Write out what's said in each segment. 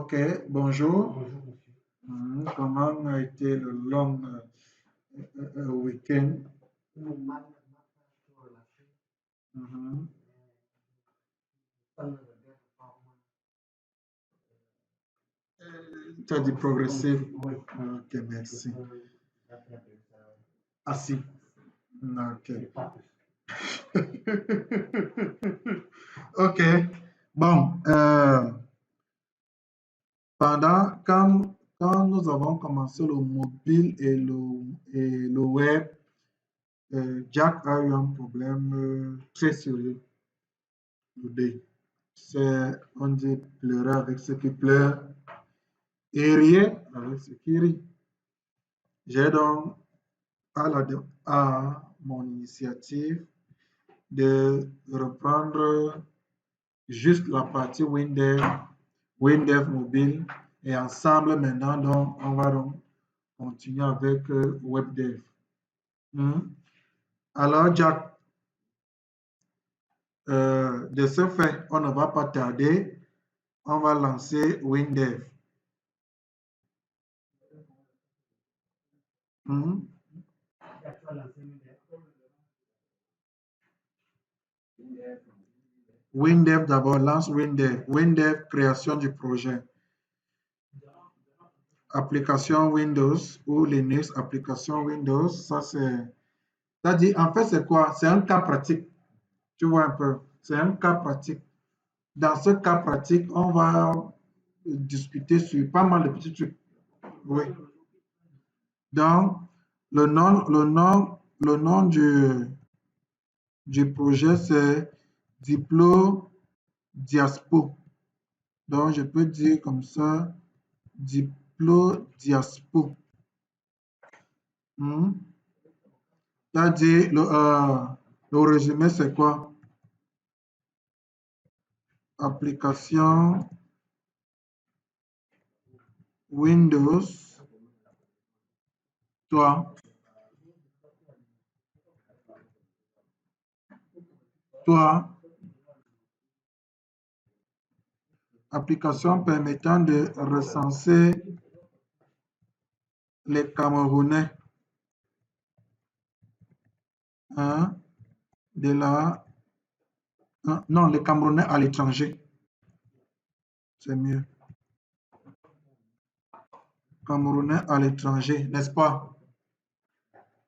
Ok, bonjour. Bonjour, monsieur. Comment a été le long week-end? Nous, mal, relâché. Mhm. Tu as dit progressif. Oui. Ok, merci. Je Assis. Ok. Ok. Bon, quand nous avons commencé le mobile et le web, Jack a eu un problème très sérieux. On dit pleurer avec ceux qui pleurent et rire avec ceux qui rient. J'ai donc, à mon initiative, de reprendre juste la partie WinDev mobile et ensemble maintenant, donc, on va donc continuer avec WebDev. Alors, Jack, de ce fait, on ne va pas tarder, on va lancer WinDev. WinDev d'abord, lance WinDev. WinDev, création du projet. Application Windows ou Linux, application Windows, ça c'est... C'est-à-dire, en fait, c'est quoi? C'est un cas pratique. Tu vois un peu? C'est un cas pratique. Dans ce cas pratique, on va discuter sur pas mal de petits trucs. Oui. Donc, le nom du projet, c'est Diplo Diaspo. Donc, je peux dire comme ça, Diplo Diaspo. C'est-à-dire, le résumé, c'est quoi? Application Windows, toi, application permettant de recenser les Camerounais non, les Camerounais à l'étranger. C'est mieux. Camerounais à l'étranger, n'est-ce pas?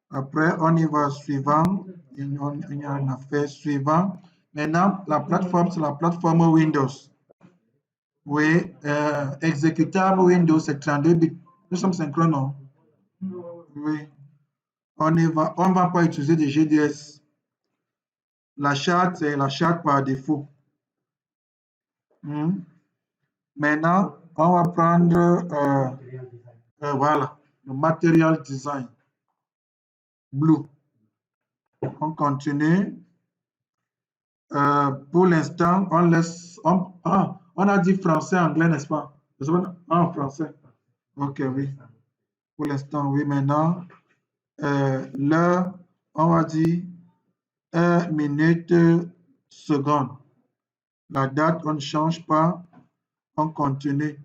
Après, on y va suivant. Il y a un affaire suivant. Maintenant, la plateforme, c'est la plateforme Windows. Oui, exécutable Windows, c'est 32 bits. Nous sommes synchrones, non? Oui. On ne va pas utiliser des GDS. La charte, c'est la charte par défaut. Maintenant, on va prendre voilà, le Material Design. Blue. On continue. Pour l'instant, on laisse... on a dit français, anglais, n'est-ce pas? En français. Ok, oui. Pour l'instant, oui. Maintenant, l'heure, on va dire 1 minute, seconde. La date, on ne change pas. On continue.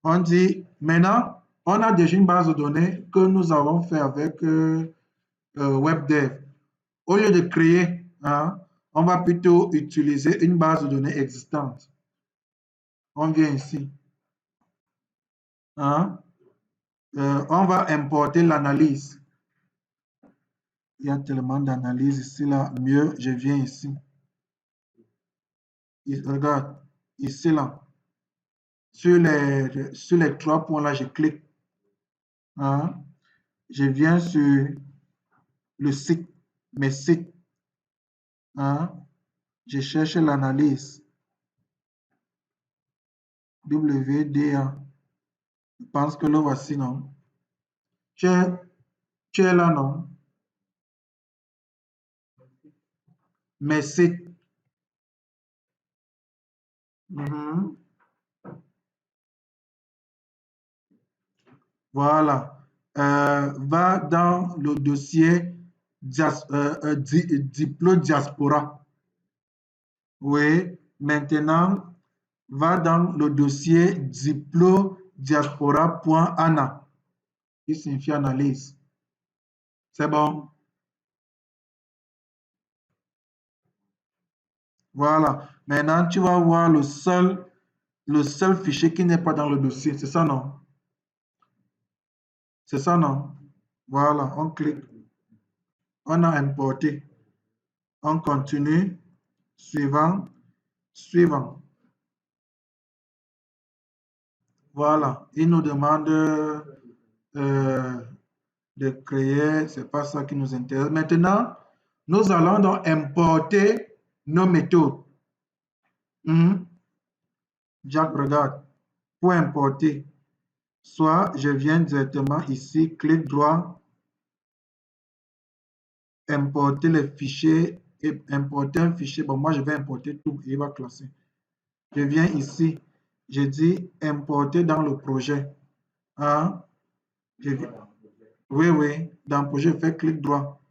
On dit, maintenant, on a déjà une base de données que nous avons fait avec WebDev. Au lieu de créer, on va plutôt utiliser une base de données existante. On vient ici. On va importer l'analyse. Il y a tellement d'analyses ici, là. Mieux, je viens ici. Regarde, ici, là. Sur les 3 points, là, je clique. Je viens sur le site, mes sites. Je cherche l'analyse. WDA. Je pense que le voici, non? Tu es là, non? Mes sites. Voilà. Va dans le dossier Diplo Diaspora. Oui. Maintenant, va dans le dossier diplodiaspora.ana, qui signifie analyse. C'est bon? Voilà. Maintenant, tu vas voir le seul fichier qui n'est pas dans le dossier. C'est ça, non? C'est ça, non? Voilà, on clique. On a importé. On continue. Suivant. Suivant. Voilà. Il nous demande de créer. C'est pas ça qui nous intéresse. Maintenant, nous allons donc importer nos méthodes. Jack, regarde. Pour importer, soit je viens directement ici, clic droit, importer les fichiers et importer un fichier. Bon, moi, je vais importer tout et il va classer. Je viens ici, je dis importer dans le projet. Hein? Oui, oui, dans le projet, je fais clic droit.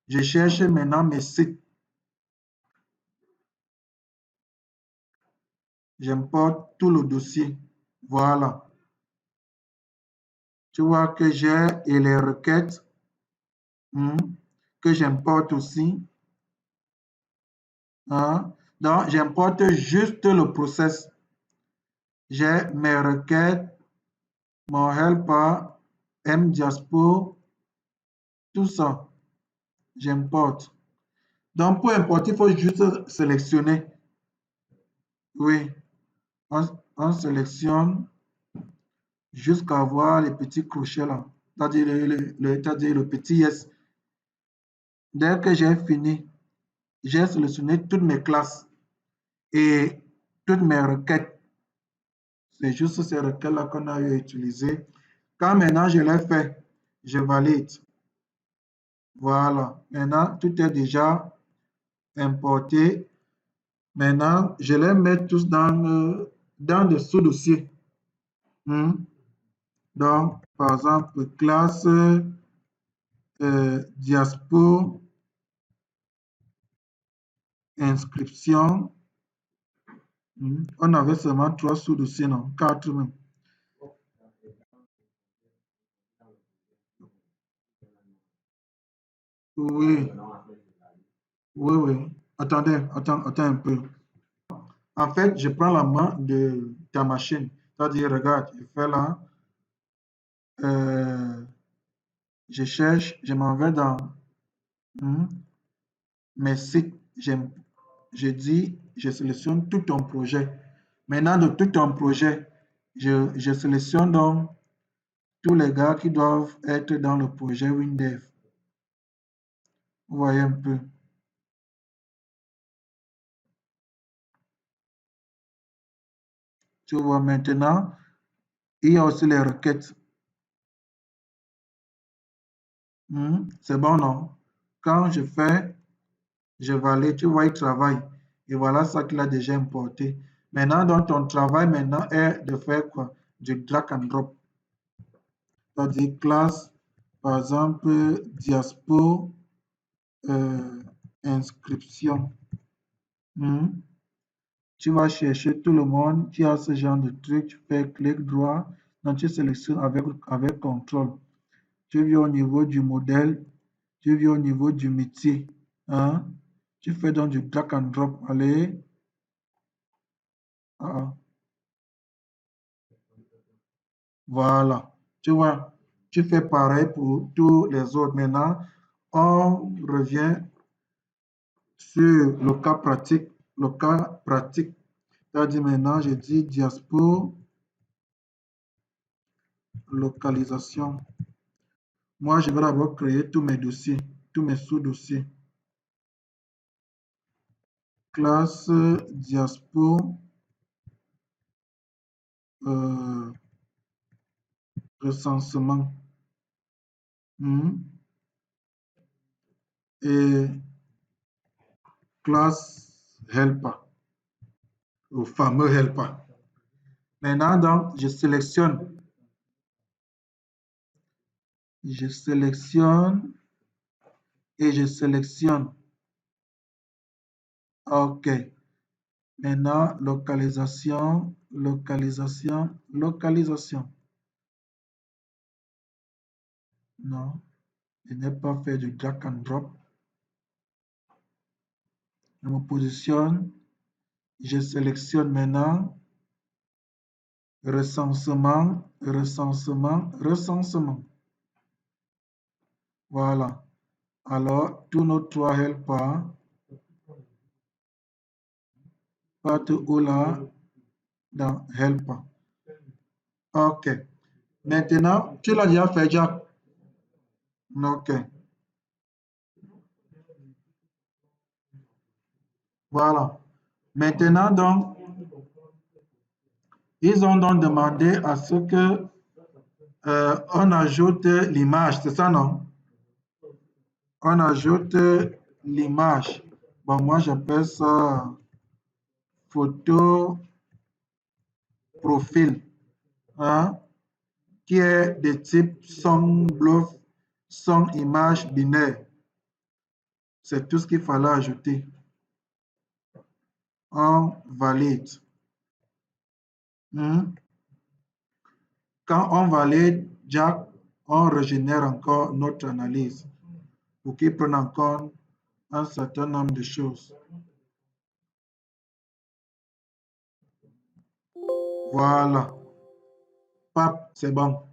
Je cherche maintenant mes sites. J'importe tout le dossier. Voilà. Tu vois que j'ai et les requêtes que j'importe aussi. Hein? Donc, j'importe juste le process. J'ai mes requêtes, mon helper, mdiaspo, tout ça. J'importe. Donc, pour importer, il faut juste sélectionner. Oui, on sélectionne jusqu'à voir les petits crochets là. C'est-à-dire le petit yes. Dès que j'ai fini, j'ai sélectionné toutes mes classes et toutes mes requêtes. C'est juste ces requêtes-là qu'on a utilisées. Quand maintenant je l'ai fait, je valide. Voilà. Maintenant, tout est déjà importé. Maintenant, je les mets tous dans des sous-dossiers. Donc, par exemple, classe diaspo, inscription. On avait seulement 3 sous-dossiers, non? 4 même. Oui, oui, oui. Attendez, attends un peu. En fait, je prends la main de ta machine. C'est-à-dire, regarde, je fais là. Je cherche, je m'en vais dans mes sites. Je dis, je sélectionne tout ton projet. Maintenant, de tout ton projet, je sélectionne donc tous les gars qui doivent être dans le projet WinDev. Vous voyez un peu. Tu vois maintenant, il y a aussi les requêtes. C'est bon, non? Quand je fais, je valide, tu vois, il travaille. Et voilà ça qu'il a déjà importé. Maintenant, donc, ton travail maintenant est de faire quoi? Du drag and drop. C'est-à-dire classe, par exemple, diaspo, inscription. Tu vas chercher tout le monde qui a ce genre de truc, tu fais clic droit, donc tu sélectionnes avec contrôle. Tu viens au niveau du modèle, tu viens au niveau du métier. Tu fais donc du drag and drop. Allez. Voilà. Tu vois, tu fais pareil pour tous les autres. Maintenant, on revient sur le cas pratique. Le cas pratique, c'est-à-dire maintenant, je dis diaspo, localisation. Moi, je vais d'abord créer tous mes dossiers, tous mes sous-dossiers. Classe diaspo, recensement. Et classe helper, le fameux helper. Maintenant, donc, je sélectionne et je sélectionne. OK. Maintenant, localisation. Non, je n'ai pas fait du drag and drop. Je me positionne. Je sélectionne maintenant recensement. Voilà. Alors, tous nos 3 helpers partent où là? Dans helper. OK. Maintenant, tu l'as déjà fait, Jack? OK. Voilà. Maintenant, donc, ils ont donc demandé à ce que on ajoute l'image, c'est ça, non? On ajoute l'image. Bon, moi, j'appelle ça photo profil, hein, qui est de type son bluff, son image binaire. C'est tout ce qu'il fallait ajouter. On valide. Quand on valide, Jack, on régénère encore notre analyse pour qu'il prenne en compte un certain nombre de choses. Voilà. Pap, c'est bon.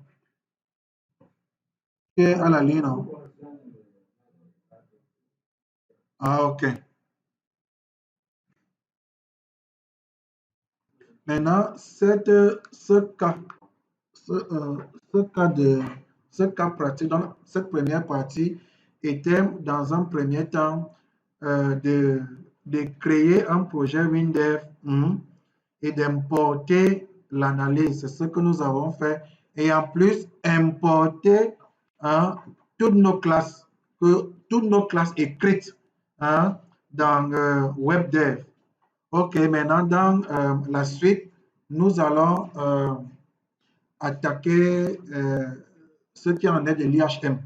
Tu es à la ligne, non? Ah, OK. Maintenant, ce cas pratique, donc cette première partie était dans un premier temps de créer un projet WinDev et d'importer l'analyse. C'est ce que nous avons fait. Et en plus, importer toutes nos classes écrites dans WebDev. OK, maintenant, dans la suite, nous allons attaquer ce qui en est de l'IHM.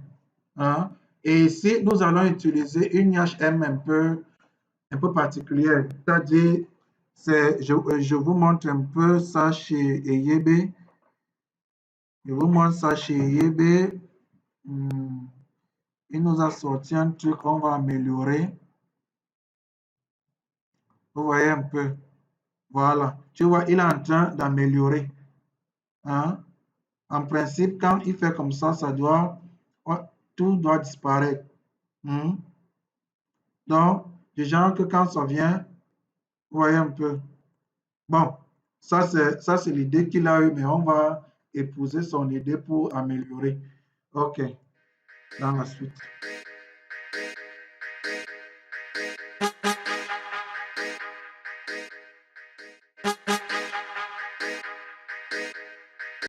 Et ici, nous allons utiliser une IHM un peu particulière. C'est-à-dire, je vous montre un peu ça chez EYB. Je vous montre ça chez EYB. Il nous a sorti un truc qu'on va améliorer. Vous voyez un peu. Voilà. Tu vois, il est en train d'améliorer. En principe, quand il fait comme ça, tout doit disparaître. Donc, du genre que quand ça vient, vous voyez un peu. Bon, ça c'est l'idée qu'il a eue, mais on va épouser son idée pour améliorer. OK, dans la suite.